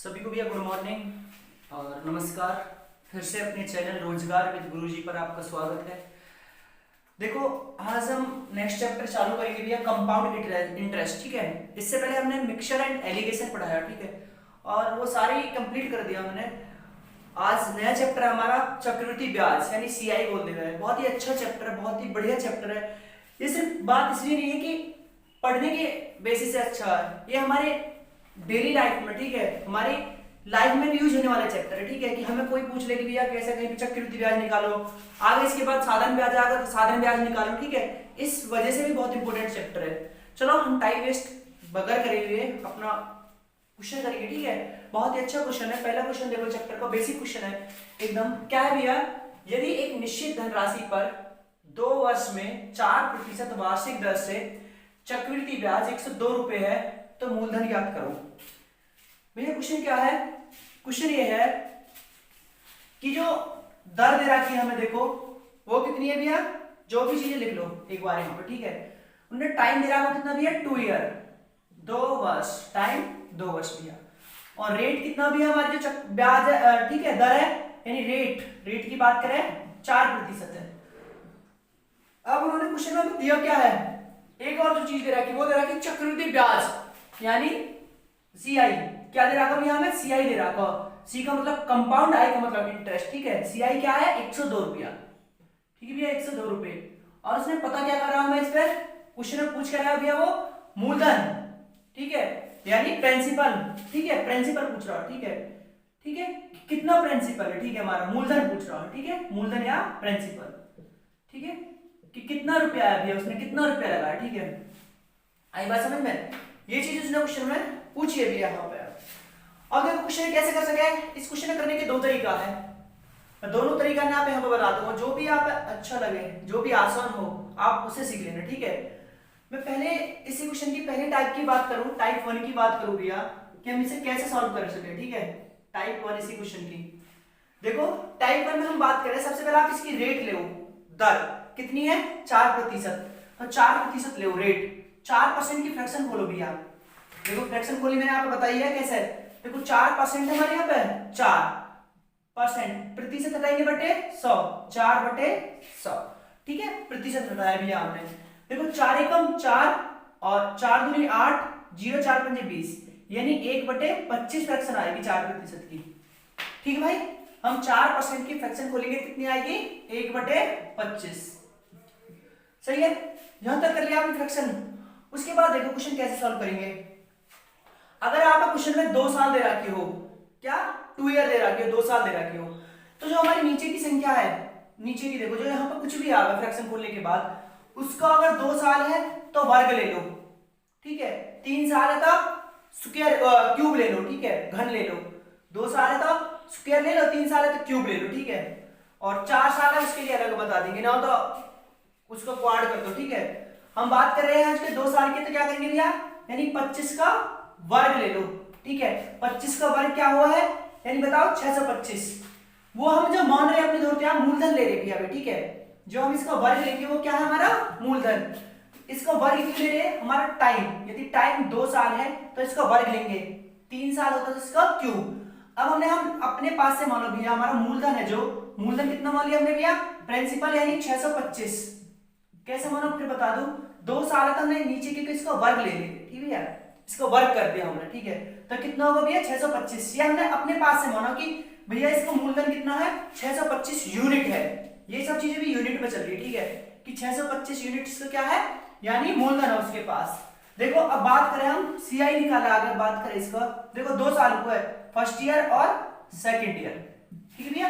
सभी को भैया गुड मॉर्निंग और नमस्कार। फिर से अपने चैनल रोजगार विद गुरुजी पर आपका स्वागत है। देखो, आज हम नेक्स्ट चैप्टर चालू करेंगे भैया, कंपाउंड इंटरेस्ट। ठीक है, इससे पहले हमने मिक्सचर एंड एलिगेशन पढ़ाया, ठीक है, और वो सारी कंप्लीट कर दिया हमने। आज नया चैप्टर है हमारा चक्रवृद्धि ब्याज यानी सीआई बोलते हुए। बहुत ही अच्छा चैप्टर है, बहुत ही बढ़िया चैप्टर है। ये सिर्फ बात इसलिए नहीं है कि पढ़ने के बेसिस से अच्छा है, ये हमारे डेली लाइफ में, ठीक है, हमारी लाइफ में भी यूज होने वाला चैप्टर है। ठीक है, कि हमें कोई पूछ ले कि भैया कैसे कहीं चक्रवृद्धि ब्याज निकालो, आगे इसके बाद साधारण ब्याज आएगा तो साधारण ब्याज निकालो। ठीक है, इस वजह से भी बहुत इंपॉर्टेंट चैप्टर है। चलो हम टाइम वेस्ट बगैर करे हुए अपना क्वेश्चन करेंगे। ठीक है, बहुत ही अच्छा क्वेश्चन है। पहला क्वेश्चन देखो, चैप्टर का बेसिक क्वेश्चन है एकदम। क्या है भैया, यदि एक निश्चित धनराशि पर 2 वर्ष में 4% वार्षिक दर से चक्रवृद्धि ब्याज 102 रुपए है तो मूलधन ज्ञात करो। भैया क्वेश्चन क्या है, क्वेश्चन ये है कि जो दर दे रखी है हमें, देखो वो कितनी है भैया, जो भी चीजें लिख लो एक बार यहाँ पर। ठीक है, उन्होंने टाइम दे रखा है कितना भैया, 2 ईयर, 2 वर्ष, टाइम 2 वर्ष भैया। और रेट कितना भी है हमारी जो ब्याज है, ठीक है, दर है यानी रेट की बात करें 4% है। अब उन्होंने क्वेश्चन में दिया क्या है, एक और जो चीज दे रखी है वो दे रखी है चक्रवृद्धि ब्याज यानी सीआई। क्या दे रखा भैया हमें, सीआई दे रखा। सी का मतलब कंपाउंड, आई का मतलब इंटरेस्ट। ठीक है, सीआई क्या है, 102 रुपया। ठीक है भैया, 102 रुपए। और उसने पता क्या कर रहा हूं मैं, इस पर क्वेश्चन में पूछ कर रहा भैया वो मूलधन, ठीक है, यानी प्रिंसिपल। ठीक है, प्रिंसिपल पूछ रहा है। ठीक है, ठीक है, कितना प्रिंसिपल है, ठीक है, हमारा मूलधन पूछ रहा है। ठीक है, मूलधन या प्रिंसिपल। ठीक है, कि कितना रुपया है भैया, उसने कितना रुपया लगाया। ठीक है, आई बात समझ में, ये चीज उसने क्वेश्चन में पूछी है भैया यहाँ पे। अब देखो क्वेश्चन कैसे कर सके, इस क्वेश्चन करने के 2 तरीका है। मैं दोनों तरीका मैं यहाँ पे बता दूंगा, जो भी आप अच्छा लगे, जो भी आसान हो आप उसे सीख लेना। ठीक है, मैं पहले इसी क्वेश्चन की पहले टाइप की बात करूं, टाइप 1 की बात करूं भैया, कि हम इसे कैसे सॉल्व कर सके। ठीक है, टाइप 1 इसी क्वेश्चन की। देखो टाइप 1 में हम बात करें, सबसे पहले आप इसकी रेट ले, दर कितनी है 4%, तो 4% ले रेट। 4% की फ्रैक्शन खोलो भैया, देखो फ्रैक्शन खोली मैंने आपको बताई है कैसे। देखो 4% हमारे यहाँ पे 4%, प्रतिशत हटाएंगे बटे 100, 4/100। ठीक है, प्रतिशत हटाया भैया हमने। देखो 4 एकम 4 और 4 दूनी 8, 0 4 पंजे 20, यानी 1/25 फ्रैक्शन आएगी 4% की। ठीक है भाई, हम 4% की फ्रैक्शन खोलेंगे कितनी आएगी, 1/25। सही है, यहां तक कर लिया आपने फ्रैक्शन। उसके बाद देखो क्वेश्चन कैसे सॉल्व करेंगे। अगर आप क्वेश्चन में 2 साल दे रखी हो, क्या 2 ईयर दे रखी हो, 2 साल दे रखी हो, तो जो हमारी नीचे की संख्या है, नीचे की देखो जो यहाँ पर कुछ भी आ गया फ्रैक्शन खोलने के बाद, उसका अगर 2 साल है तो वर्ग ले लो। ठीक है, 3 साल है तो स्क्वायर क्यूब ले लो। ठीक है, घन ले लो। 2 साल है तो स्क्वायर ले लो, 3 साल है तो क्यूब ले लो। ठीक है, और 4 साल है उसके लिए अलग बता देंगे ना, तो उसको क्वाड कर दो। ठीक है, हम बात कर रहे हैं आज के 2 साल की, तो क्या करेंगे भैया, यानी 25 का वर्ग ले लो। ठीक है, 25 का वर्ग क्या हुआ है, यानी बताओ 625। वो हम जो मान रहे हैं अपने धोते हैं मूलधन ले रहे हैं। ठीक है, जो हम इसका वर्ग लेंगे वो क्या है हमारा मूलधन। इसका वर्ग क्यों ले रहे हैं, हमारा टाइम, यदि टाइम 2 साल है तो इसका वर्ग लेंगे, 3 साल होता है तो इसका क्यूब। अब हमने हम अपने पास से मानो भैया हमारा मूलधन है, जो मूलधन कितना मान लिया हमने भैया, प्रिंसिपल यानी 625। कैसे मानो फिर बता दो, 2 साल है तो हमने नीचे के इसका वर्ग ले लिया। ठीक है, इसको वर्ग कर दिया हमने। ठीक है, तो कितना होगा भैया 625। ये हमने अपने पास से माना कि भैया इसका मूलधन कितना है, 625 यूनिट है। ये सब चीजें भी यूनिट में चल रही है। ठीक है, कि 625 यूनिट इसका क्या है, यानी मूलधन है उसके पास। देखो अब बात करें हम सीआई निकाला, अगर बात करें इसका, देखो 2 साल को है, फर्स्ट ईयर और सेकेंड ईयर। ठीक है भैया,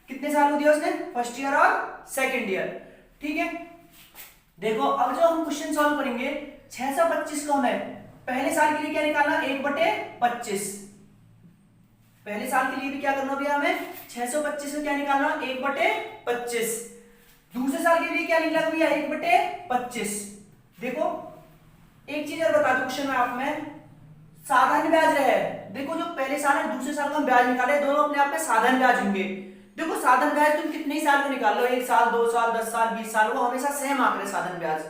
कितने साल को दिया उसने, फर्स्ट ईयर और सेकेंड ईयर। ठीक है, देखो अब जो हम क्वेश्चन सॉल्व करेंगे, 625 को हमें पहले साल के लिए क्या निकालना, 1/25। पहले साल के लिए भी क्या करना भैया हमें, 625 में क्या निकालना, 1/25। दूसरे साल के लिए क्या निकला भैया, 1/25। देखो एक चीज और बता दो क्वेश्चन में आप में, साधारण ब्याज रहे, देखो जो पहले साल है दूसरे साल का हम ब्याज निकाले, दोनों अपने आप में साधारण ब्याज होंगे। देखो साधारण ब्याज तुम कितने ही साल को निकाल लो, 1 साल 2 साल 10 साल 20 साल, वो हमेशा सेम आंकड़े साधारण ब्याज।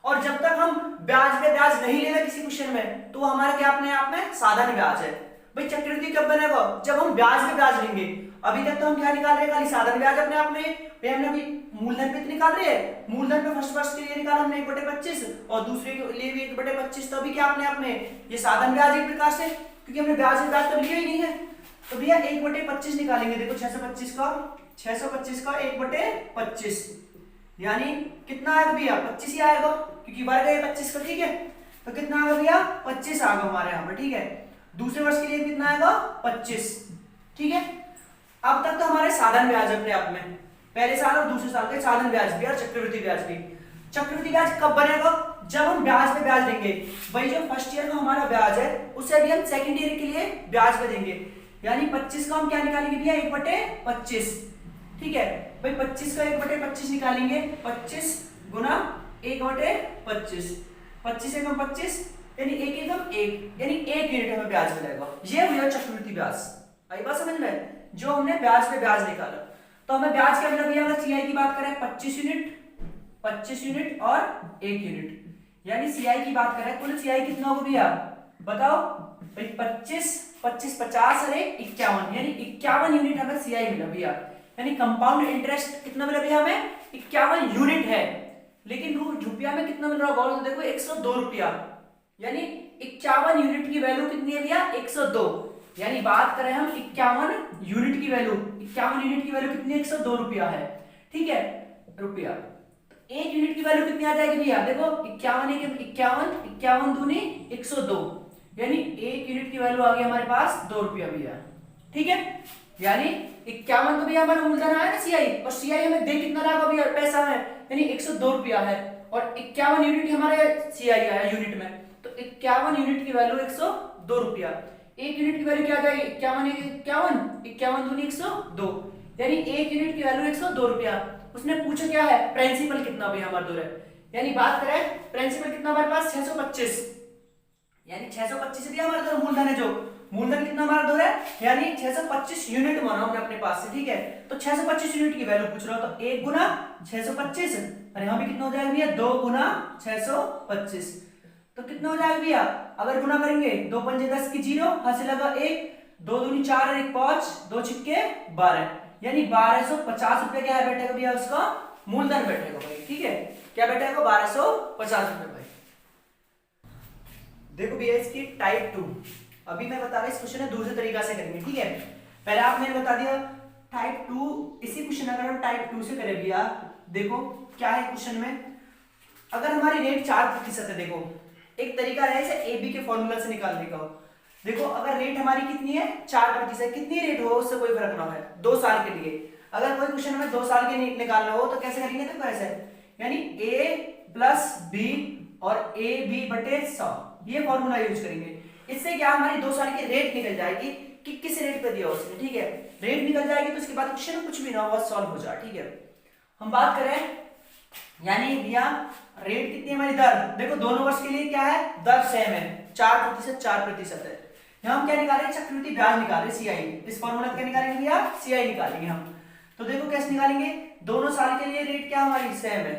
और जब तक हम ब्याज पे ब्याज नहीं ले रहे किसी क्वेश्चन में, तो हमारे क्या अपने आप में साधारण ब्याज है। भाई चक्रवृद्धि कब बनेगा, जब हम ब्याज पे ब्याज लेंगे। अभी तक तो हम क्या निकाल रहे हैं, खाली साधारण ब्याज अपने आप में। भाई हमने अभी मूलधन पे निकाल रहे हैं, मूलधन पे फर्स्ट वर्ष के लिए निकाला हमने 1/25 और दूसरे के लिए भी 1/25। तो अभी क्या अपने आप में ये साधारण ब्याज एक प्रकार से, क्योंकि हमने ब्याज पे ब्याज तो लिया ही नहीं है। तो भैया 1/25 निकालेंगे। देखो 625 का 1/25 यानी कितना आएगा भैया, 25 ही आएगा, क्योंकि वर्ग है 25 का, ठीक है। तो कितना आएगा भैया, 25 आएगा हमारे यहाँ पे, ठीक है। दूसरे वर्ष के लिए कितना आएगा, 25, ठीक है। अब तक तो हमारे साधारण ब्याज अपने आप में, पहले साल और दूसरे साल के साधारण ब्याज भी और चक्रवृद्धि ब्याज भी। चक्रवृद्धि ब्याज कब बनेगा, जब हम ब्याज पे ब्याज देंगे। वही जो फर्स्ट ईयर का हमारा ब्याज है उसे अभी हम सेकंड ईयर के लिए ब्याज पे देंगे। यानी 25 का हम क्या निकालेंगे भैया, 1/25, ठीक है। भाई 25 का 1/25 निकालेंगे, 25 गुना 1/25, 25 एकम 25 यानी 1 एकम 1, यानी 1 यूनिट हमें ब्याज मिलेगा। ये हुआ चक्रवृद्धि ब्याज। आई बात समझ में, जो हमने ब्याज पे ब्याज निकाला। तो हमें ब्याज क्या मिला भैया, अगर सीआई की बात करें 25 यूनिट और 1 यूनिट, यानी सीआई की बात करें कुल सीआई कितना होगा भैया बताओ। भाई 25 50 और 1 51, यानी 51 यूनिट हमें सीआई मिला भैया। यानी कंपाउंड इंटरेस्ट कितना मिला भैया हमें, 51 यूनिट है। लेकिन रुपया में कितना मिल रहा होगा, देखो 102 रुपया, यानी 51 यूनिट की वैल्यू कितनी है भैया, 102। यानी बात करें हम 51 यूनिट की वैल्यू, 51 यूनिट की वैल्यू कितनी है, 102 रुपया है, ठीक है, रुपया। 1 यूनिट की वैल्यू कितनी आ जाएगी भैया, देखो 51 दूनी 102, यानी 1 यूनिट की वैल्यू आ गई हमारे पास 2 रुपया भैया, ठीक है। यानी 51 तो भैया हमारा मूलधन आया ना सीआई, और सीआई हमें दे कितना रहा भैया पैसा में, यानी 102 रुपया है, और 51 यूनिट हमारे सीआई आया यूनिट में। तो 51 यूनिट की वैल्यू 102 रुपया। 1 यूनिट की वैल्यू क्या आ जाएगी, 51 दूनी 102, यानी 1 यूनिट की वैल्यू 102 रुपया। उसने पूछा क्या है, प्रिंसिपल कितना भैया हमारे दो है। यानी बात करें प्रिंसिपल कितना हमारे पास 625, यानी 625 दिया हमारे दो मूलधन है, जो मूलधन कितना हमारा दो है, यानी 625 यूनिट माना हमने अपने पास से, ठीक है। तो 625 यूनिट की वैल्यू पूछ रहा हूं, तो 1 गुना 625, और यहां भी कितना हो जाएगा भैया 2 गुना 625। तो कितना हो जाएगा भैया, अगर गुना करेंगे 2 पंजे 10 की 0, हासिल लगा 1, 2 दूनी 4 और 1 5, 2 छिक्के 12, यानी 1250 रुपए क्या है बैठेगा भैया, उसका मूलधन बैठेगा भाई, ठीक है। क्या बैठेगा 1250 रुपए भाई। देखो भैया इसकी टाइप 2, अभी मैं बता रहा इस क्वेश्चन है दूसरे तरीका से करेंगे, ठीक है। पहले आप मैंने बता दिया टाइप 2, इसी क्वेश्चन अगर हम टाइप 2 से करें भैया, देखो क्या है क्वेश्चन में, अगर हमारी रेट 4% है, देखो एक तरीका है इसे एबी के फॉर्मूला से निकालने का। देखो अगर रेट हमारी कितनी है 4%, कितनी रेट हो उससे कोई फर्क ना है, 2 साल के लिए। अगर कोई क्वेश्चन हमें 2 साल के निकालना हो तो कैसे करेंगे, देखो ऐसे, यानी a प्लस बी और ए बी बटे 100, ये फॉर्मूला यूज करेंगे। इससे क्या हमारी 2 साल की रेट निकल जाएगी कि किस रेट पे दिया उसने, ठीक है। रेट निकल जाएगी तो उसके बाद क्वेश्चन कुछ भी ना हो सॉल्व हो जाए, ठीक है। हम बात करें यानी भैया रेट कितनी है हमारी, दर, देखो दोनों वर्ष के लिए क्या है, दर सेम है, 4% है। यहाँ हम क्या निकालेंगे, चक्रवृद्धि ब्याज निकाल रहे सीआई, इस फॉर्मूला क्या निकालेंगे भैया, सीआई निकालेंगे हम। तो देखो कैसे निकालेंगे, दोनों साल के लिए रेट क्या हमारी सेम है,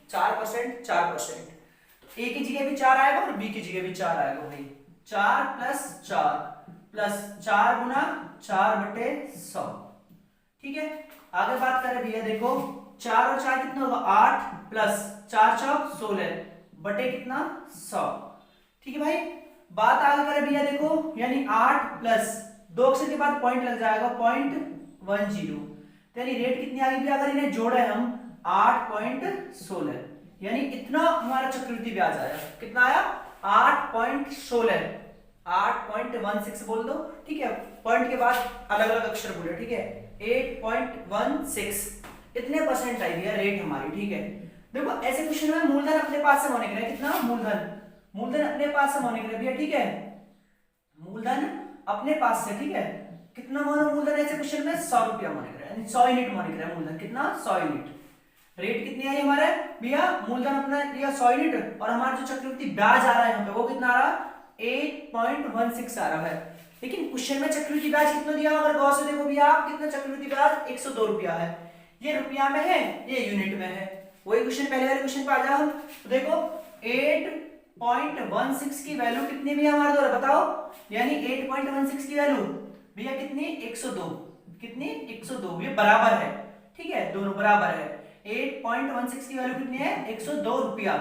4%। तो ए की जगह भी 4 आएगा और बी की जगह भी 4 आएगा भाई, 4 प्लस 4 गुना 4 बटे 100, ठीक है। आगे बात करें भैया, देखो 4 और 4 कितना होगा 8 प्लस 4 चौक 16 बटे कितना 100, ठीक है भाई। बात आगे करें भैया, देखो यानी 8 प्लस 2 अक्षर के बाद पॉइंट लग जाएगा 0.10, यानी रेट कितनी आ गई भैया, अगर इन्हें जोड़े हम 8.16, यानी इतना हमारा चक्रवृद्धि ब्याज आया, कितना आया 8.16, 8.16 बोल दो, ठीक है। पॉइंट के बाद अलग अलग अक्षर बोले, ठीक है, 8.16 इतने परसेंट आई भैया रेट हमारी, ठीक है। देखो ऐसे क्वेश्चन में मूलधन अपने पास से होने के लिए कितना, मूलधन अपने पास से होने के लिए भैया, ठीक है, मूलधन अपने पास से, ठीक है। कितना मानो मूलधन ऐसे क्वेश्चन में 100 रुपया माने के लिए, यानी 100 यूनिट माने के लिए मूलधन कितना 100 यूनिट। रेट कितनी आई हमारे भैया, मूलधन अपना लिया 100 यूनिट, और हमारा जो चक्रवृद्धि ब्याज आ रहा है यहाँ पे वो कितना आ रहा है 8.16 आ रहा है। लेकिन क्वेश्चन में चक्रवृद्धि ब्याज कितना दिया, अगर गौर से देखो भैया आप, कितना चक्रवृद्धि ब्याज 102 रुपया है, ये रुपया में है ये यूनिट में है। वही क्वेश्चन पहले वाले क्वेश्चन पे आ जाओ, तो देखो 8.16 की वैल्यू कितनी भी हमारे द्वारा बताओ, यानी 8.16 की वैल्यू भैया कितनी 102, कितनी 102, ये बराबर है, ठीक है, दोनों बराबर है। 8.16 की वैल्यू कितनी है 102 रुपया,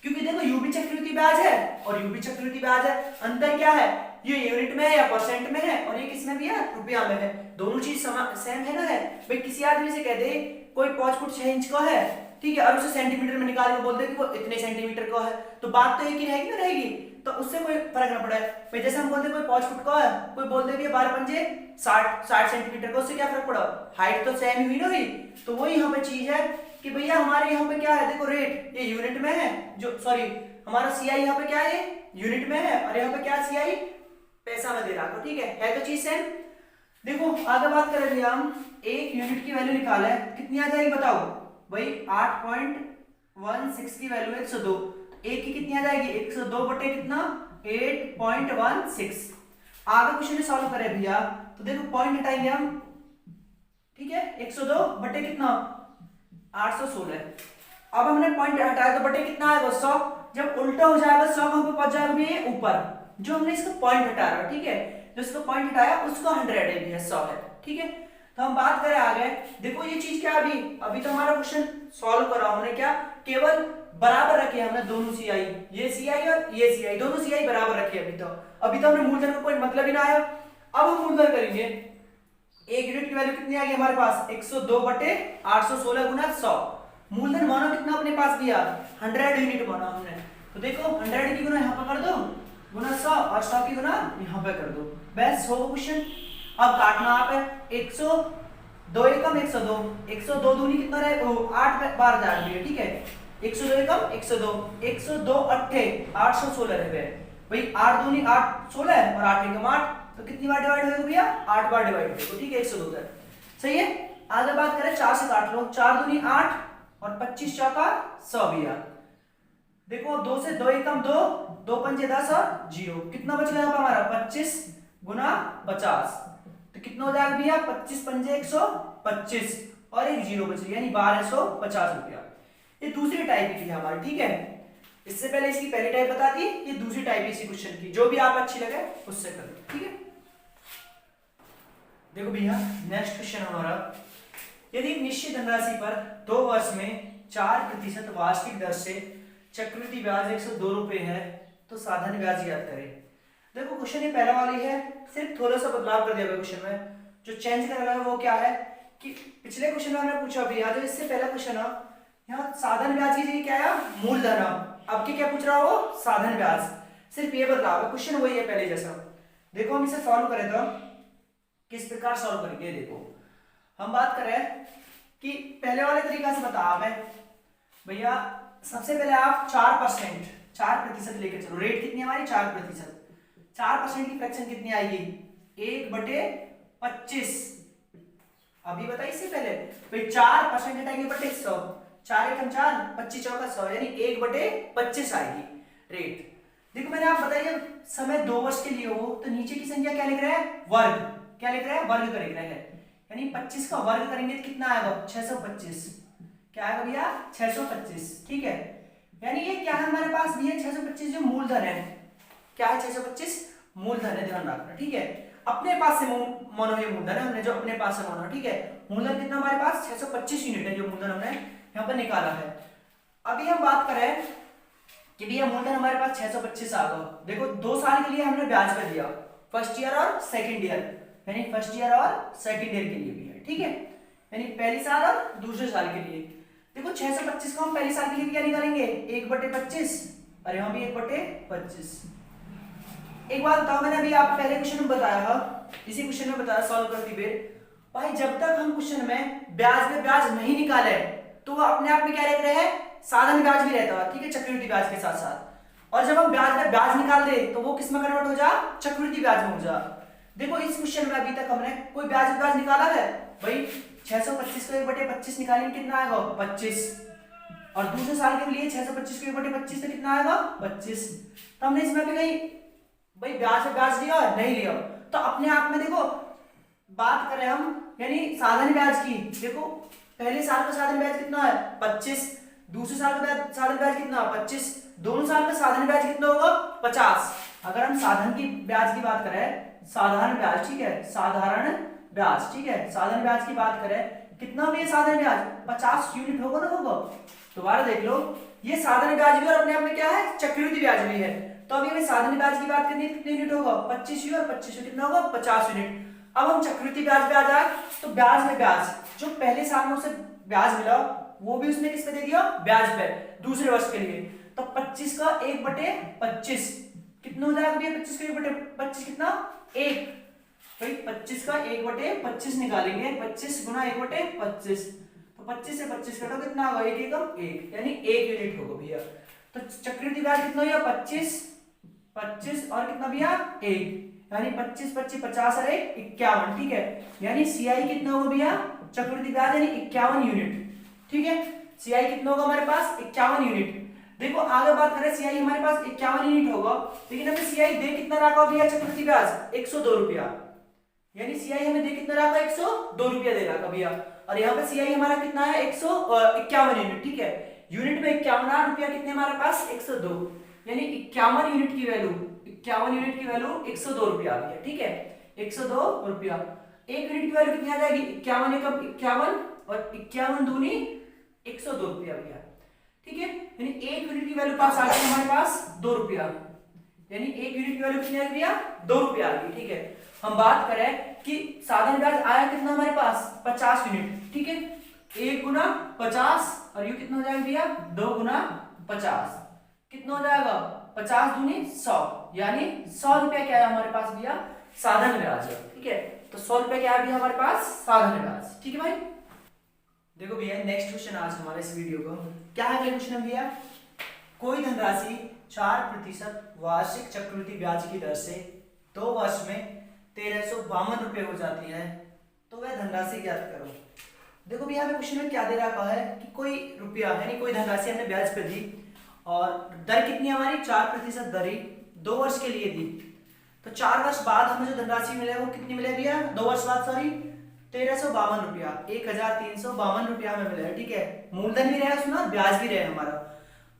क्योंकि देखो यू भी चक्रवृद्धि ब्याज है और यू भी चक्रवृद्धि ब्याज है, अंतर क्या है, ये यूनिट में है या परसेंट में है और ये किसमें भी है, रुपया में है, दोनों चीज सेम है ना है। भाई किसी आदमी से कह दे कोई 5 फुट 6 इंच का है, ठीक है, और उसे सेंटीमीटर में निकाल के बोलते हैं कि वो इतने सेंटीमीटर का है, तो बात तो एक ही रहेगी ना रहेगी, तो उससे कोई फर्क ना पड़े। भाई जैसे हम बोलते हैं कोई 5 फुट का है, कोई बोलते भी 12 पंजे 60 सेंटीमीटर का, उससे क्या फर्क पड़ा, हाइट तो सेम ही हुई ना हुई। तो वही यहाँ पे चीज है कि भैया हमारे यहाँ पे क्या है, देखो रेट ये यूनिट में है, जो सॉरी हमारा सीआई यहाँ पे क्या है यूनिट में है, और यहाँ पे क्या सीआई पैसा में दे रहा है, ठीक है तो चीज सेम। देखो आगे बात करें भैया हम, एक यूनिट की वैल्यू निकाला है, कितनी आ जाएगी बताओ भाई, 8.16 की वैल्यू 102, एक की कितनी आ जाएगी 102 बटे कितना 8.16। आगे क्वेश्चन सॉल्व करें भैया तो देखो पॉइंट हटाएंगे हम, ठीक है, 102 बटे कितना 816। अब हमने पॉइंट हटाया तो बटे कितना आएगा 100, जब उल्टा हो जाएगा 100 कहां पे पहुंच जाएगा भैया ऊपर, जो हमने इसको पॉइंट हटाया, ठीक है, जो इसको पॉइंट हटाया उसको 100 है भैया 100 है, ठीक है। तो हम बात करें आगे, देखो ये चीज क्या अभी तो हमारा क्वेश्चन सॉल्व करा हमने, क्या केवल बराबर रखे हमने दोनों सीआई, ये सीआई और ये सीआई दोनों सीआई बराबर रखे अभी तो हमने मूलधन का कोई मतलब ही ना आया। अब हम मूलधन करेंगे, एक यूनिट की वैल्यू कितनी आ गई हमारे पास 102 बटे 816 गुना 100, मूलधन मानो कितना अपने पास दिया 100 यूनिट माना हमने, तो देखो 100 की गुना यहाँ पर कर दो गुना 100 और 100 की गुना यहाँ पे कर दो, बस हो क्वेश्चन। अब काटना आप है 102 एकम 102, 102 दूनी कितना रहे 8 बार जा रही है, ठीक है, 102 एकम 102, 102 अट्ठे 816 रहे भाई, 8 दूनी 8 16 और 8 एकम 8, तो कितनी बार डिवाइड होगा भैया 8 बार डिवाइड होगा, ठीक है 102 तक सही है। आगे बात करें 4 से काट लो, 4 दूनी 8 और 25 चौका 100 भैया, देखो 2 से 2 एकम 2, 2 पंजे 10 और 0, कितना बच गया हमारा 25 गुना 50, तो कितना हो जाएगा भैया 25 पंजे 125 और एक 0 बच गया, यानी 1250 रुपया। ये दूसरी टाइप की है हमारी, ठीक है, इससे पहले इसकी पहली टाइप बता दी, ये दूसरी टाइप है इसी क्वेश्चन की, जो भी आप अच्छी लगे उससे कर लो, ठीक है। देखो भैया नेक्स्ट क्वेश्चन हमारा, यदि निश्चित धनराशि पर 2 वर्ष में 4% वार्षिक दर से चक्रवृद्धि ब्याज 102 रुपए है तो साधन ब्याज याद करें। देखो क्वेश्चन ये पहला वाली है, सिर्फ थोड़ा सा बदलाव कर दिया गया क्वेश्चन में, जो चेंज कर रहा है वो क्या है कि पिछले क्वेश्चन में हमने पूछा भैया, जो इससे पहला क्वेश्चन है यहाँ साधन ब्याज की जगह क्या है मूलधन, अब की क्या पूछ रहा हो साधन ब्याज, सिर्फ ये बदलाव है, क्वेश्चन वही है पहले जैसा। देखो हम इसे सॉल्व करें तो किस प्रकार सॉल्व करेंगे, देखो हम बात करें कि पहले वाले तरीका से बता हमें भैया, सबसे पहले आप 4% लेके चलो, रेट कितनी हमारी 4%, 4% की फ्रैक्शन कितनी आएगी 1/25, अभी बताइए इससे पहले भाई 4% हटाएंगे बटे 100, 4 एकम 4 25 चौका 100, यानी 1/25 आएगी रेट। देखो मैंने आप बताइए समय 2 वर्ष के लिए हो तो नीचे की संख्या क्या लिख रहा है वर्ग, क्या लिख रहा है वर्ग कर रहा है, यानी 25 का वर्ग करेंगे तो कितना आएगा 625, क्या आएगा भैया 625, ठीक है, यानी ये क्या है हमारे पास भी है 625 जो मूलधन है, क्या है 625 मूलधन है, ध्यान रखना, ठीक है, अपने पास से मानो ये मूलधन है, हमने जो अपने पास से माना, ठीक है, मूलधन कितना हमारे पास 625 यूनिट है, जो मूलधन हमने यहाँ पर निकाला है। अभी हम बात करें कि भैया मूलधन हमारे पास 625 आ गया, देखो 2 साल के लिए हमने ब्याज कर दिया, फर्स्ट ईयर और सेकेंड ईयर, यानी फर्स्ट ईयर और सेकेंड ईयर के लिए भी है, ठीक है, यानी पहली साल और दूसरे साल के लिए। देखो 625 को हम पहली साल के लिए क्या निकालेंगे 1/25, और यहाँ भी 1/25। एक बात बताओ, मैंने अभी आप पहले क्वेश्चन में बताया था, इसी क्वेश्चन में बताया सॉल्व करती देर भाई, जब तक हम क्वेश्चन में ब्याज नहीं निकाले तो वो अपने आप में क्या रहता है साधन ब्याज भी रहता है, ठीक है, चक्रवृद्धि ब्याज के साथ साथ, और जब हम ब्याज निकाल दे तो वो किस में कन्वर्ट हो जा चक्रवृद्धि ब्याज में हो जा। देखो इस क्वेश्चन में अभी तक हमने कोई ब्याज निकाला है भाई, 625 को 1/25 निकालेंगे कितना आएगा 25, और दूसरे साल के लिए 625 को 1/25 तो कितना आएगा 25, तो हमने इसमें भी कहीं भाई ब्याज लिया नहीं लिया, तो अपने आप में देखो बात करें हम यानी साधन ब्याज की, देखो पहले साल का साधन ब्याज कितना है 25, दूसरे साल का साधन ब्याज कितना 25, दोनों साल का साधन ब्याज कितना होगा 50। अगर हम साधन की ब्याज की बात करें, साधारण ब्याज, ठीक है, साधारण ब्याज, ठीक है, साधन ब्याज की बात करें, कितना भी साधन ब्याज 50 यूनिट होगा ना, होगा। दोबारा देख लो, ये साधन ब्याज भी और अपने आप में क्या है, चक्रवृद्धि ब्याज भी है। तो अभी हमें साधन ब्याज की बात करनी है, कितने यूनिट होगा 25 और 25 कितना होगा 50 यूनिट। अब हम चक्रवृद्धि ब्याज पे आ जाए, तो ब्याज में ब्याज जो पहले साल में उसे ब्याज मिला वो भी उसने किस पे दे दिया, ब्याज पे, दूसरे वर्ष के लिए। तो 25 का 1/25 कितना हो जाएगा भैया, 25 का 1/25 कितना 1, भाई 25 का 1/25 निकालेंगे, 25 गुना 1/25, तो 25 से 25 कटो कितना होगा, 1 एकम 1, यानी 1 यूनिट होगा भैया। तो चक्रवृद्धि ब्याज कितना हो गया 25 25 और कितना भैया 1, यानी 25 25 50 और 1 51, ठीक है। यानी सीआई कितना होगा भैया, चक्रवृद्धि ब्याज यानी 51 यूनिट, ठीक है। सीआई कितना होगा हमारे पास 51 यूनिट। देखो आगे बात करें, सीआई हमारे पास 51 यूनिट होगा, लेकिन हमें सीआई दे कितना रखा भैया चक्रवृद्धि ब्याज 102 रुपया, यानी सीआई हमें दे कितना रखा 102 रुपया दे रखा भैया। और यहाँ पे सीआई हमारा कितना है 151 यूनिट, ठीक है। यूनिट में 51 रुपया कितने हमारे पास 102, यानी 51 यूनिट की वैल्यू 51 यूनिट की वैल्यू 102 रुपया आ गया, ठीक है, 102 रुपया। एक यूनिट की वैल्यू कितनी आ जाएगी 51 एकम 51 और 51 दूनी 102 रुपया भैया, ठीक है। यानी एक यूनिट की वैल्यू पास आ गई हमारे पास 2 रुपया, यानी एक यूनिट की वैल्यू कितनी आ गई 2 रुपया आ गई, ठीक है। हम बात करें कि साधन ब्याज आया कितना हमारे पास 50 यूनिट, ठीक है। 1 गुना 50 और ये कितना हो जाएगा भैया 2 गुना 50 कितना हो जाएगा 50 दूनी 100, यानी 100 रुपया क्या है हमारे पास भैया साधन ब्याज, ठीक है। तो 100 रुपया क्या है भैया हमारे पास साधन ब्याज, ठीक है भाई। देखो भैया नेक्स्ट क्वेश्चन आज हमारे इस वीडियो को क्या है, क्वेश्चन भैया, कोई धनराशि 4% वार्षिक चक्रवृद्धि ब्याज की दर से 2 वर्ष में 1352 रुपए हो जाती है, तो वह धनराशि ज्ञात करो। देखो भैया हमें क्वेश्चन में क्या दे रखा है कि कोई रुपया यानी कोई धनराशि हमने ब्याज पे दी और दर कितनी हमारी 4% दर 2 वर्ष के लिए दी। तो 4 वर्ष बाद हमें जो धनराशि मिले वो कितनी मिले भैया 2 वर्ष बाद, सॉरी 1352 रुपया, 1352 रुपया हमें मिला है, ठीक है। मूलधन भी रहे उसमें और ब्याज भी रहे हमारा।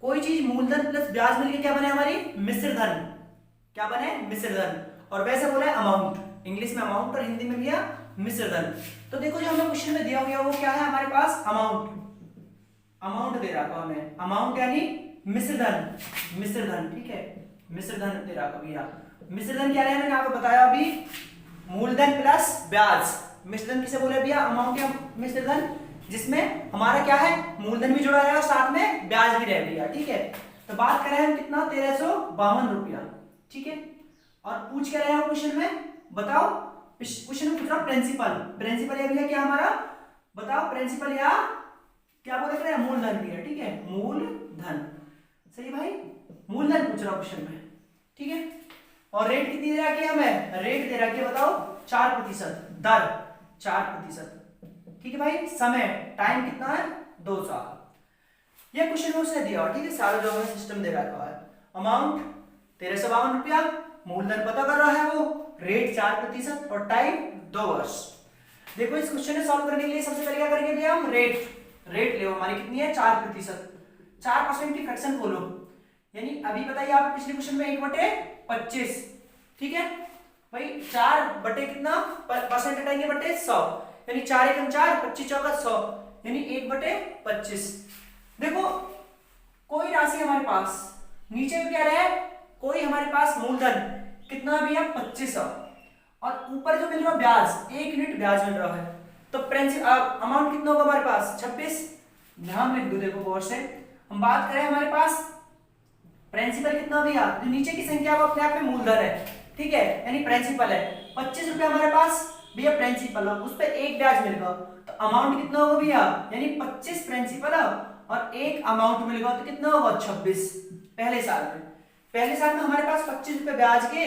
कोई चीज मूलधन प्लस ब्याज मिलके क्या बने हमारी मिश्र धन, क्या बने मिश्र धन, और वैसे बोला है अमाउंट, इंग्लिश में अमाउंट और हिंदी में दिया मिश्र धन। तो देखो जो हमें क्वेश्चन में दिया हुआ वो क्या है हमारे पास अमाउंट, अमाउंट दे रखा हमें, अमाउंट यानी मिश्र धन, मिश्र धन, ठीक है, मिश्र धन दे रखा भैया। मिश्र धन क्या है मैंने आपको बताया अभी, मूलधन प्लस ब्याज। मिश्र धन किसे बोले भैया अमाउंट या मिश्र धन, जिसमें हमारा क्या है मूलधन भी जुड़ा है और साथ में ब्याज भी रह भैया, ठीक है। तो बात करें हम कितना 1352 रुपया, ठीक है। और पूछ क्या रहे हैं क्वेश्चन में, बताओ क्वेश्चन में पूछ रहा प्रिंसिपल, प्रिंसिपल या भैया क्या हमारा बताओ, प्रिंसिपल या क्या बोल रहे हैं मूलधन भैया, ठीक है, मूलधन, सही भाई, मूलधन पूछ रहा क्वेश्चन में, ठीक है। और रेट कितनी दे रखी है हमें, रेट दे रखी है बताओ 4%, दर 4%, ठीक है भाई। समय टाइम कितना है 2 साल। यह क्वेश्चन में उसने दिया, ठीक है, सारा जो हमें सिस्टम दे रखा है। अमाउंट 1352 रुपया, मूलधन पता कर रहा है वो, रेट 4% और टाइम 2 वर्ष। देखो इस क्वेश्चन को सॉल्व करने के लिए सबसे पहले क्या करेंगे भैया हम रेट ले हमारी कितनी है 4%, 4% की फ्रैक्शन खोलो, यानी अभी बताइए आप पिछले क्वेश्चन में 1/25, ठीक है भाई, 4 बटे कितना परसेंट हटाएंगे बटे 100, यानी 4 एकम 4 25 चौका 100, यानी 1/25। देखो कोई राशि हमारे पास नीचे में क्या रहा है, कोई हमारे पास मूलधन कितना भी है 2500 और ऊपर जो मिल रहा है ब्याज 1 यूनिट ब्याज मिल रहा है, तो अमाउंट कितना होगा हमारे पास 26। ध्यान लिख दो, देखो गौर से हम बात करें हमारे पास प्रिंसिपल कितना भैया, जो नीचे की संख्या वो अपने आप में मूलधन है, ठीक है, यानी प्रिंसिपल है 25 रुपया हमारे पास भैया प्रिंसिपल है, उस पर 1 ब्याज मिलेगा, तो अमाउंट कितना होगा भैया, यानी 25 प्रिंसिपल और 1 अमाउंट मिलेगा, तो कितना होगा 26 पहले साल में। पहले साल में हमारे पास 25 रुपए ब्याज के,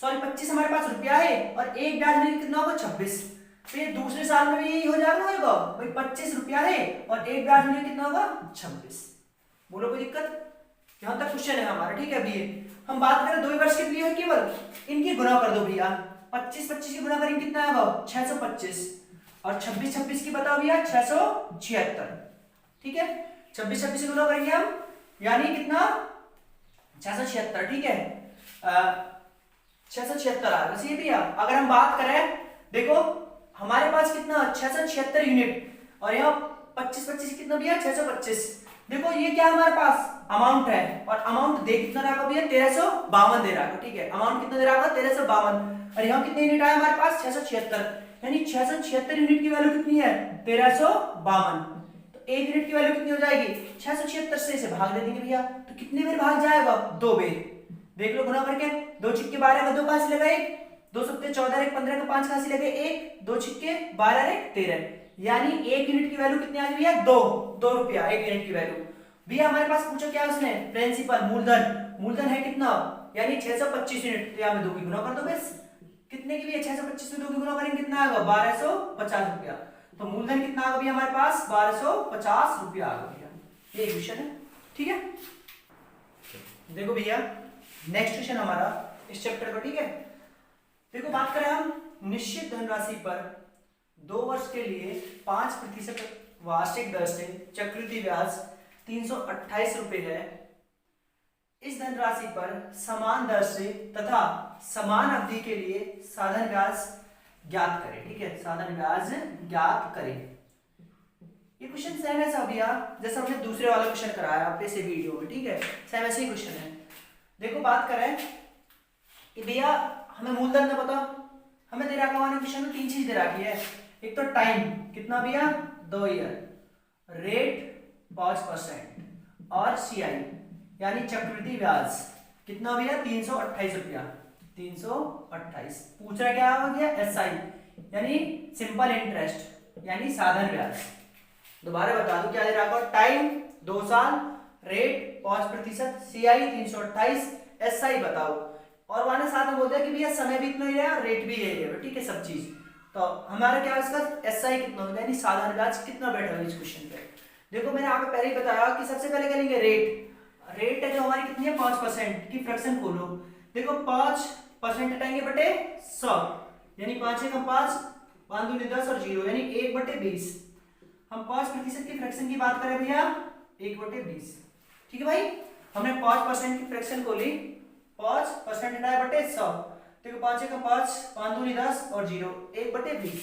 सॉरी 25 हमारे पास रुपया है और 1 ब्याज मिलेगा कितना होगा 26। फिर दूसरे साल में भी यही हो जाएगा होगा भाई 25 रुपया है और 1 ब्याज मिलेगा कितना होगा 26। बोलो कोई दिक्कत, यहां तक क्वेश्चन है हमारा, ठीक है। अभी हम बात करें 2 वर्ष के लिए है केवल, इनकी गुणा कर दो भैया, 25 की गुणा करेंगे कितना आएगा 625 और 26 की बताओ भैया 676, ठीक है। 26 26 से गुना करेंगे हम, यानी कितना 676, ठीक है 676 आ रहा है भैया। अगर हम बात करें, देखो हमारे पास कितना 676 यूनिट और यहाँ 25 25 कितना भैया 625। देखो ये क्या हमारे पास अमाउंट है, और अमाउंट दे कितना रहा भैया 1352 दे रहा है, ठीक है अमाउंट कितना दे रहा है 1352, और यहाँ कितने यूनिट आया हमारे पास 676, यानी 676 यूनिट की वैल्यू कितनी है 1352। तो एक यूनिट की वैल्यू कितनी हो जाएगी 676 से इसे भाग दे देंगे भैया, तो कितने बार भाग जाएगा 2 बार। देख लो गुना करके, 2 छिक्के 12 का 2 कहां से लगा 1, 2 सत्ते 14 1 15 का 5 कहां से लगे 1, 2 छिक्के 12 1 13, यानी एक यूनिट की वैल्यू कितनी आ गई भैया 2 रुपया एक यूनिट की वैल्यू। भैया हमारे पास पूछा क्या उसने प्रिंसिपल मूलधन है कितना, यानी 625 यूनिट, तो यहां में 2 की गुना कर दो बस, कितने की भैया 625 में 2 की गुना करेंगे कितना आएगा 1250 रुपया। तो मूलधन कितना आ गया भैया हमारे पास 1250 रुपया आ गया भैया, ये क्वेश्चन है, ठीक है। देखो भैया नेक्स्ट क्वेश्चन हमारा इस चैप्टर का, ठीक है। देखो बात करें हम निश्चित धनराशि पर 2 वर्ष के लिए 5% वार्षिक दर से चक्रवृद्धि ब्याज 328 रुपए है। इस धनराशि पर समान दर से तथा समान अवधि के लिए साधन ब्याज ज्ञात करें, ठीक है साधन ब्याज ज्ञात करें। ये क्वेश्चन सेम है भैया जैसा हमने दूसरे वाला क्वेश्चन कराया आपके से वीडियो में, ठीक है सेम ऐसे ही क्वेश्चन है। देखो बात करें कि भैया हमें मूलधन में पता, हमें दे रखा है क्वेश्चन में 3 चीज दे रखी है, एक तो टाइम कितना भैया 2 ईयर, रेट 5% और सीआई यानी चक्रवृद्धि ब्याज कितना भैया 328 रुपया 328। पूछ रहा क्या हो गया एसआई यानी सिंपल इंटरेस्ट यानी साधन ब्याज। दोबारा बता दो क्या दे रहा है, टाइम 2 साल, रेट 5%, सीआई 328, एसआई बताओ, और वहां साथ में बोलते हैं कि भैया समय भी इतना ही है और रेट भी यही है, ठीक है सब चीज। तो हमारा क्या इसका एसआई कितना होगा यानी साधारण ब्याज कितना बैठा है इस क्वेश्चन पे। देखो मैंने आपको पहले ही बताया कि सबसे पहले क्या लेंगे रेट है जो हमारी कितनी है 5% की फ्रैक्शन खोलो। देखो 5% हटाएंगे बटे 100 यानी 5 का 5 5 दूनी 10 और 0 यानी 1/20। हम 5% की फ्रैक्शन की बात करें भैया 1/20, ठीक है भाई। हमने 5% की फ्रैक्शन को ली, 5% हटाया बटे 100, देखो 5 का 5 5 दूनी 10 और 0 1/20।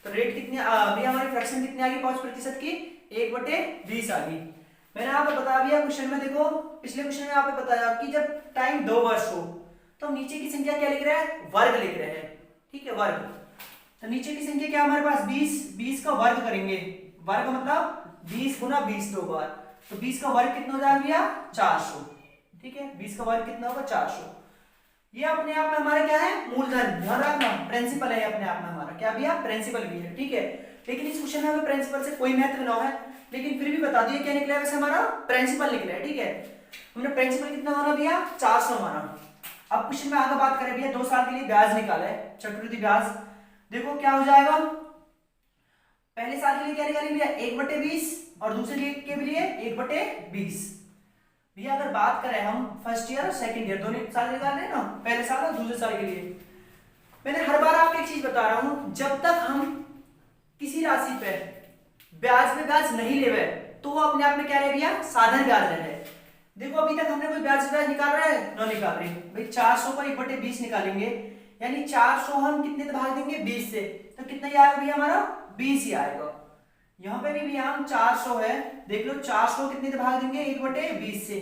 तो रेट कितनी भैया हमारी फ्रैक्शन कितनी आ गई 5% की 1/20 आ गई। मैंने आपको बता दिया क्वेश्चन में, देखो पिछले क्वेश्चन में आपको बताया कि जब टाइम 2 वर्ष हो तो हम नीचे की संख्या क्या लिख रहे हैं वर्ग लिख रहे हैं, ठीक है वर्ग। तो नीचे की संख्या क्या हमारे पास 20 का वर्ग करेंगे, वर्ग मतलब 20 गुना 20 2 बार, तो 20 का वर्ग कितना हो जाएगा भैया 400, ठीक है 20 का वर्ग कितना होगा 400। ये अपने आप में हमारा क्या है मूलधन, ध्यान रखना प्रिंसिपल है अपने आप में हमारा क्या भैया प्रिंसिपल भी है, ठीक है। लेकिन इस क्वेश्चन में हमें प्रिंसिपल से कोई महत्व ना है, लेकिन फिर भी बता दिए क्या निकला है वैसे हमारा प्रिंसिपल निकला है, ठीक है। हमने प्रिंसिपल कितना माना भैया 400 माना। अब क्वेश्चन में आगे बात करें भैया 2 साल के लिए ब्याज निकाला है चक्रवृद्धि ब्याज। देखो क्या हो जाएगा, पहले साल के लिए क्या निकालेंगे भैया 1/20 और दूसरे के लिए 1/20। भैया अगर बात करें हम फर्स्ट ईयर और सेकंड ईयर दोनों साल निकाल रहे हैं ना, पहले साल और दूसरे साल के लिए। मैंने हर बार आपको एक चीज बता रहा हूं, जब तक हम किसी राशि पे ब्याज पे ब्याज नहीं लेवे तो वो अपने आप में क्या रहे भैया साधन ब्याज रहे। देखो अभी तक हमने कोई ब्याज निकाल रहे हैं ना निकाल रहे भाई, 400 पर 1/20 निकालेंगे यानी 400 हम कितने से भाग देंगे 20 से, तो कितना ही आएगा भैया हमारा 20 ही आएगा। यहाँ पे भी भैया हम 400 है, देख लो 400 कितने से भाग देंगे 1/20 से,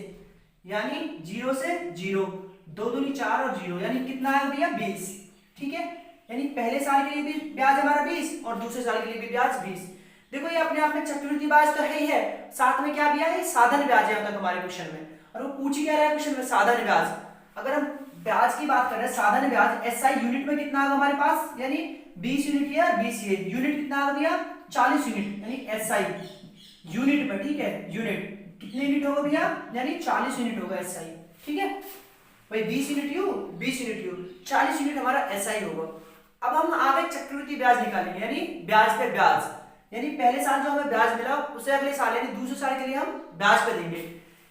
यानी 0 से 0 2 दूनी 4 और 0 यानी कितना आएगा भैया 20, ठीक है। यानी पहले साल के लिए भी ब्याज हमारा 20 और दूसरे साल के लिए भी ब्याज 20। देखो ये अपने आप में चक्रवृद्धि ब्याज तो है ही है, साथ में क्या भैया है साधन ब्याज है मतलब हमारे क्वेश्चन में, और वो पूछ क्या रहा है क्वेश्चन में साधन ब्याज। अगर हम ब्याज की बात कर रहे हैं साधन ब्याज एसआई यूनिट में कितना आएगा हमारे पास, यानी 20 यूनिट या 20 यूनिट कितना आ गया 40 यूनिट यानी एसआई यूनिट में, ठीक है यूनिट कितने यूनिट होगा भैया यानी 40 यूनिट होगा एसआई, ठीक है भाई 20 unit you 20 unit you 40 unit हमारा एसआई होगा। अब हम आगे चक्रवृद्धि ब्याज निकालेंगे यानी ब्याज पे ब्याज, यानी पहले साल जो हमें ब्याज मिला उसे अगले साल यानी दूसरे साल के लिए हम ब्याज पे देंगे,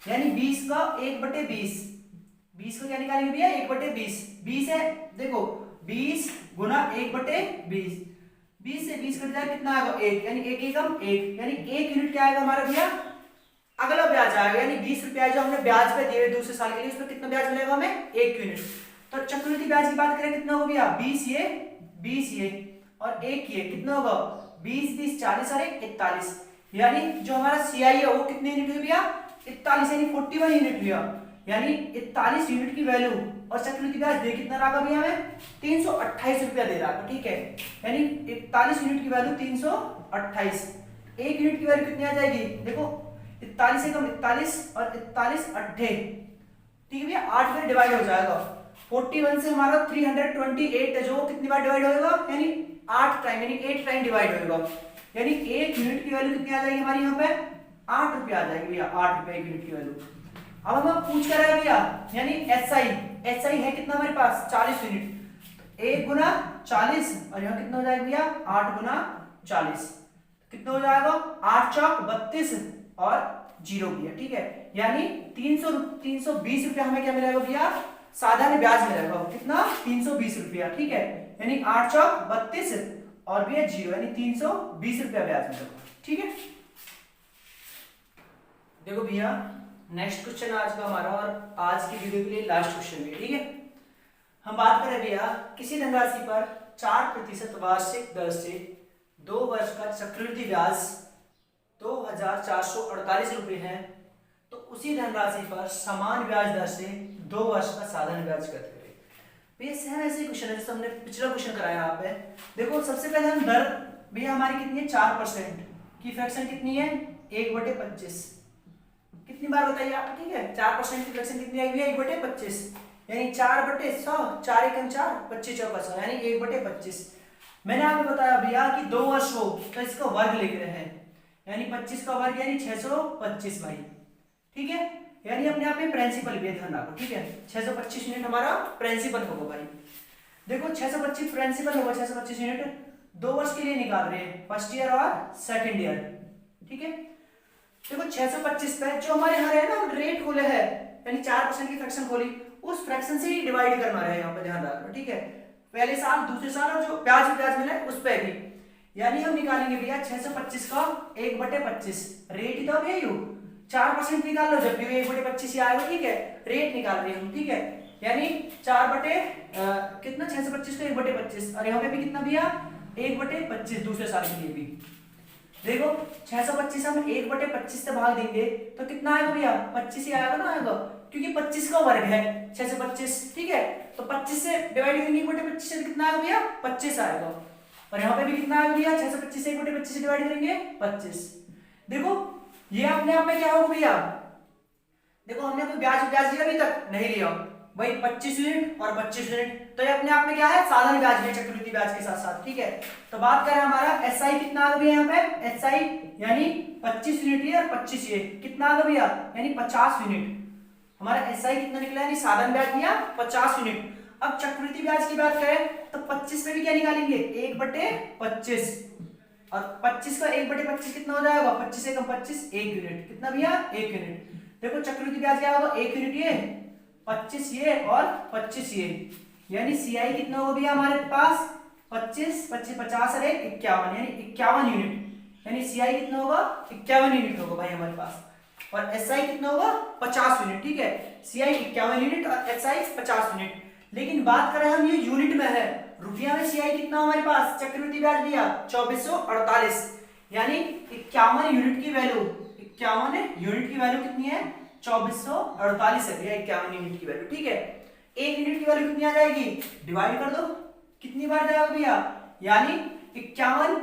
यानी 20 का 1/20 20 को क्या निकालेंगे भैया 1/20 20 है, देखो 20 गुना 1/20 20 से 20 कट जाए कितना आएगा 1 यानी 1 एकम 1 यानी 1 यूनिट क्या आएगा हमारा भैया अगला ब्याज आएगा, यानी 20 रुपया जो हमने ब्याज पे दिए दूसरे साल के लिए, उसमें कितना ब्याज मिलेगा हमें? 1 यूनिट। तो चक्रवृद्धि ब्याज की बात करें कितना हो गया? 20 ये और 1 ये, कितना होगा? 20 20 40 और 1 41, यानी जो हमारा सीआई है वो कितने यूनिट हुई भैया? 41, यानी 41 यूनिट हुआ, यानी 41 यूनिट की वैल्यू। और चक्रवृद्धि ब्याज दे कितना रहा भैया हमें? 328 रुपया दे रहा है, ठीक है, यानी 41 यूनिट की वैल्यू 328। 1 यूनिट की वैल्यू कितनी आ जाएगी? देखो 41 से कम 41 और 41 अट्ठे, ठीक है भैया, 8 में डिवाइड हो जाएगा। 41 से हमारा 328 है जो कितनी बार डिवाइड होएगा? यानी 8 टाइम, यानी 8 टाइम डिवाइड होएगा, यानी 1 यूनिट की वैल्यू कितनी आ जाएगी हमारी यहाँ पे? 8 रुपया आ जाएगी भैया, 8 रुपया 1 यूनिट की वैल्यू। अब हम पूछ कर रहे हैं भैया, यानी एसआई है कितना हमारे पास? 40 यूनिट, 1 गुना 40 और यहाँ कितना हो जाएगा भैया? 8 गुना 40, कितना हो जाएगा? 8 चौक 32 और 0 भैया, ठीक है, यानी 320 रुपया हमें क्या मिलेगा भैया? साधारण ब्याज मिलेगा, कितना? 320 रुपया, ठीक है, यानी 8 चौक 32 और भैया 0, यानी 320 रुपया ब्याज मिलेगा, ठीक है। देखो भैया नेक्स्ट क्वेश्चन आज का हमारा, और आज की वीडियो के लिए लास्ट क्वेश्चन भी, ठीक है। हम बात करें भैया, किसी धनराशि पर 4% वार्षिक दर से 2 वर्ष का चक्रवृद्धि ब्याज 2448 रुपये है, तो उसी धनराशि पर समान ब्याज दर से 2 वर्ष का साधारण ब्याज करते हुए। भैया सेम ऐसे क्वेश्चन है जैसे हमने पिछला क्वेश्चन कराया यहाँ पे। देखो सबसे पहले हम दर भैया हमारी कितनी है? 4% की फ्रैक्शन कितनी है? 1/25, कितनी बार बताइए आप, ठीक है, 4% की फ्रैक्शन कितनी आएगी? 1/25, यानी 4/100, 4 एकम 4, 25 चौका 100, यानी 1/25। मैंने आपको बताया भैया कि 2 वर्ष हो तो इसका वर्ग लिख रहे हैं, यानी 25 का वर्ग यानी 625 भाई, ठीक है, यानी अपने आप में प्रिंसिपल भी ध्यान रखो, ठीक है, 625 यूनिट हमारा प्रिंसिपल होगा भाई। देखो 625 प्रिंसिपल होगा, 625 यूनिट 2 वर्ष के लिए निकाल रहे हैं, फर्स्ट ईयर और सेकंड ईयर, ठीक है। देखो 625 पे जो हमारे यहाँ है ना रेट खोले है, यानी 4% की फ्रैक्शन खोली, उस फ्रैक्शन से ही डिवाइड करना है, यहाँ पे ध्यान रखना, ठीक है, पहले साल दूसरे साल और जो ब्याज मिला है उस पे भी, यानी हम निकालेंगे भैया 625 का 1/25, रेट ही तो है यू 4% निकाल लो, जब भी 1/25 ही आएगा, ठीक है, रेट निकाल रहे हैं हम, ठीक है, यानी 4 कितना 625 को 1/25, और यहाँ पे भी कितना भैया 1/25 दूसरे साल के लिए भी। देखो 625 हम 1/25 से भाग देंगे तो कितना आएगा भैया? 25 ही आएगा ना, आएगा, क्योंकि 25 का वर्ग है 625, ठीक है, तो 25 से डिवाइड करेंगे 1/25 से कितना आएगा भैया? 25 आएगा, और यहाँ पे भी कितना आएगा भैया? 625 से 1/25 से डिवाइड करेंगे 25। देखो ये अपने आप में क्या होगा भैया? देखो हमने कोई ब्याज लिया अभी तक नहीं लिया भाई, 25 यूनिट और 25 यूनिट, तो ये अपने आप में क्या है? साधारण ब्याज है, चक्रवृद्धि ब्याज के साथ साथ, ठीक है। तो बात करें हमारा एसआई कितना आ गया यहाँ पे? एसआई यानी 25 यूनिट ये और 25 ये, कितना आ गया? यानी 50 यूनिट। हमारा एसआई कितना निकला? यानी साधारण ब्याज दिया 50 यूनिट। अब चक्रवृद्धि ब्याज की बात करें तो 25 में भी क्या निकालेंगे? 1/25, और 25 का 1/25 कितना हो जाएगा? 25 से कम 25, 1 यूनिट, कितना भैया? 1 यूनिट। देखो चक्रवृद्धि ब्याज क्या होगा? 1 यूनिट ये, 25 ये और 25 ये, यानी सीआई कितना होगा भैया हमारे पास? 25 25 50 और 1 51, यानी 51 यूनिट, यानी सीआई कितना होगा? 51 यूनिट होगा भाई हमारे पास, और एसआई कितना होगा? 50 यूनिट, ठीक है, सीआई 51 यूनिट और एसआई 50 यूनिट। लेकिन बात करें हम ये यूनिट में है, रुपया में सीआई कितना हमारे पास? चक्रवृद्धि ब्याज दिया 2448, यानी 51 यूनिट की वैल्यू, 51 यूनिट की वैल्यू कितनी है? 2448 है भैया, 51 यूनिट की वैल्यू, ठीक है। 1 यूनिट की वैल्यू कितनी आ जाएगी? डिवाइड कर दो, कितनी बार जाएगा भैया? यानी 51,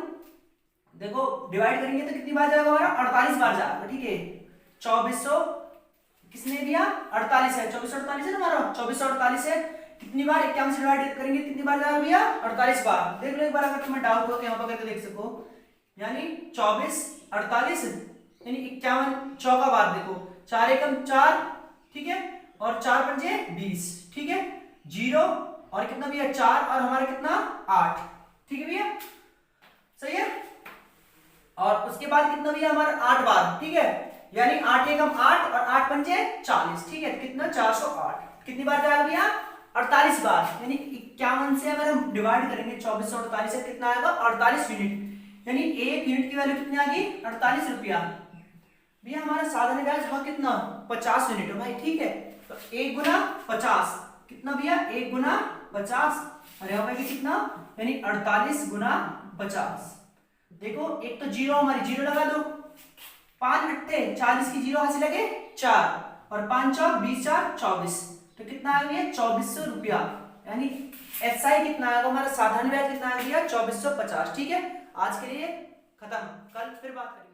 देखो डिवाइड करेंगे तो कितनी बार जाएगा हमारा? 48 बार जाएगा, ठीक है। 2400 किसने दिया? 48 है, 2448 है ना हमारा, 2448 है, कितनी बार 51 से डिवाइड करेंगे कितनी बार जाएगा भैया? 48 बार। देख लो एक बार, अगर तुम्हें डाउट हो तो यहाँ पर करके देख सको, यानी 24 48 यानी 51 चौका बार, देखो 4 एकम 4, ठीक है, और 4 पंजे 20, ठीक है, 0 और कितना भैया? 4 और हमारा कितना? 8, ठीक है भैया, सही है। और उसके बाद कितना भैया? हमारा 8 बार, ठीक है, यानी 8 एकम 8 और 8 पंजे 40, ठीक है, कितना? 408। कितनी बार जाएगा भैया? 48 बार, यानी 51 से अगर हम डिवाइड करेंगे 2448 से कितना आएगा? 48 यूनिट, यानी 1 यूनिट की वैल्यू कितनी आ गई? 48 रुपया, भैया हमारा साधारण ब्याज हाँ कितना 50 यूनिट है भाई, ठीक है। तो 1 गुना 50 कितना भैया, 1 गुना 50, और यहाँ पे भी कितना, यानी 48 गुना 50। देखो एक तो जीरो, हमारी जीरो लगा दो, 5 अट्ठे 40 की जीरो हासिल लगे 4, और 5 चौक 20 4 24, तो कितना आ गया 2400 रुपया, यानी एसआई कितना आएगा हमारा साधारण ब्याज कितना आ गया 2450। ठीक है, आज के लिए खत्म, कल फिर बात करेंगे।